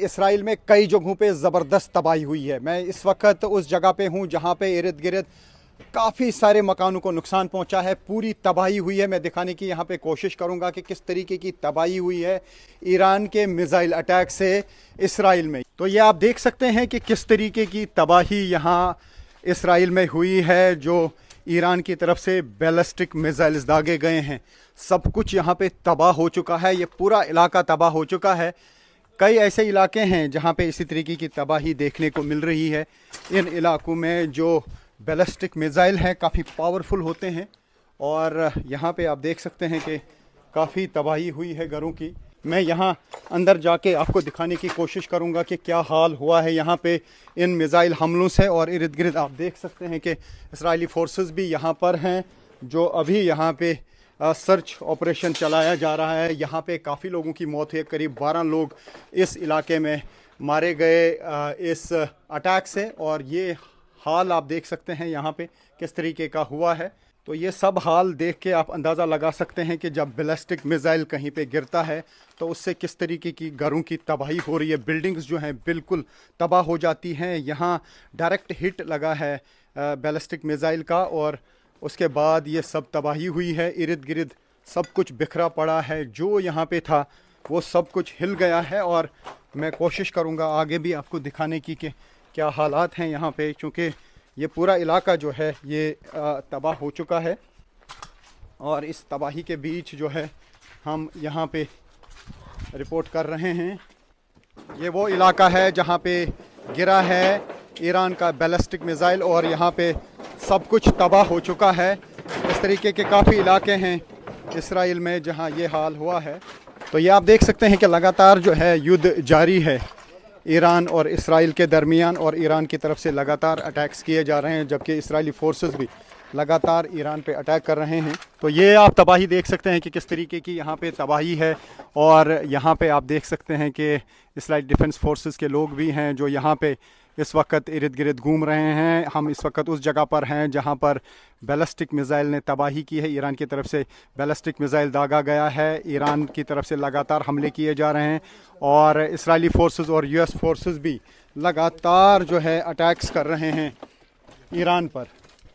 Israel में कई जगहों पे ज़बरदस्त तबाही हुई है। मैं इस वक्त उस जगह पे हूँ जहाँ पे इर्द गिर्द काफ़ी सारे मकानों को नुकसान पहुँचा है, पूरी तबाही हुई है। मैं दिखाने की यहाँ पे कोशिश करूँगा कि किस तरीके की तबाही हुई है ईरान के मिसाइल अटैक से इसराइल में। तो ये आप देख सकते हैं कि किस तरीके की तबाही यहाँ इसराइल में हुई है। जो ईरान की तरफ से बैलिस्टिक मिसाइल्स दागे गए हैं, सब कुछ यहाँ पे तबाह हो चुका है। ये पूरा इलाका तबाह हो चुका है। कई ऐसे इलाके हैं जहाँ पे इसी तरीके की तबाही देखने को मिल रही है। इन इलाकों में जो बैलिस्टिक मिसाइल हैं काफ़ी पावरफुल होते हैं और यहाँ पे आप देख सकते हैं कि काफ़ी तबाही हुई है घरों की। मैं यहाँ अंदर जाके आपको दिखाने की कोशिश करूँगा कि क्या हाल हुआ है यहाँ पे इन मिसाइल हमलों से। और इर्द गिर्द आप देख सकते हैं कि इसराइली फोर्सेस भी यहाँ पर हैं, जो अभी यहाँ पे सर्च ऑपरेशन चलाया जा रहा है। यहाँ पे काफ़ी लोगों की मौत हुई, करीब 12 लोग इस इलाके में मारे गए इस अटैक से। और ये हाल आप देख सकते हैं यहाँ पे किस तरीके का हुआ है। तो ये सब हाल देख के आप अंदाज़ा लगा सकते हैं कि जब बैलिस्टिक मिसाइल कहीं पे गिरता है तो उससे किस तरीके की घरों की तबाही हो रही है। बिल्डिंग्स जो हैं बिल्कुल तबाह हो जाती हैं। यहाँ डायरेक्ट हिट लगा है बैलिस्टिक मिसाइल का और उसके बाद ये सब तबाही हुई है। इर्द गिर्द सब कुछ बिखरा पड़ा है, जो यहाँ पे था वो सब कुछ हिल गया है। और मैं कोशिश करूँगा आगे भी आपको दिखाने की कि क्या हालात हैं यहाँ पे, क्योंकि ये पूरा इलाका जो है ये तबाह हो चुका है। और इस तबाही के बीच जो है हम यहाँ पे रिपोर्ट कर रहे हैं। ये वो इलाका है जहाँ पे गिरा है ईरान का बैलिस्टिक मिसाइल और यहाँ पे सब कुछ तबाह हो चुका है। इस तरीके के काफ़ी इलाके हैं इसराइल में जहाँ ये हाल हुआ है। तो ये आप देख सकते हैं कि लगातार जो है युद्ध जारी है ईरान और इसराइल के दरमियान, और ईरान की तरफ से लगातार अटैक्स किए जा रहे हैं, जबकि इसराइली फोर्सेस भी लगातार ईरान पे अटैक कर रहे हैं। तो ये आप तबाही देख सकते हैं कि किस तरीके की यहाँ पे तबाही है। और यहाँ पे आप देख सकते हैं कि इसराइल डिफेंस फोर्सेस के लोग भी हैं जो यहाँ पे इस वक्त इर्द गिर्द घूम रहे हैं। हम इस वक्त उस जगह पर हैं जहाँ पर बैलिस्टिक मिसाइल ने तबाही की है। ईरान की तरफ से बैलिस्टिक मिसाइल दागा गया है। ईरान की तरफ से लगातार हमले किए जा रहे हैं और इसराइली फोर्सेस और यूएस फोर्सेस भी लगातार जो है अटैक्स कर रहे हैं ईरान पर।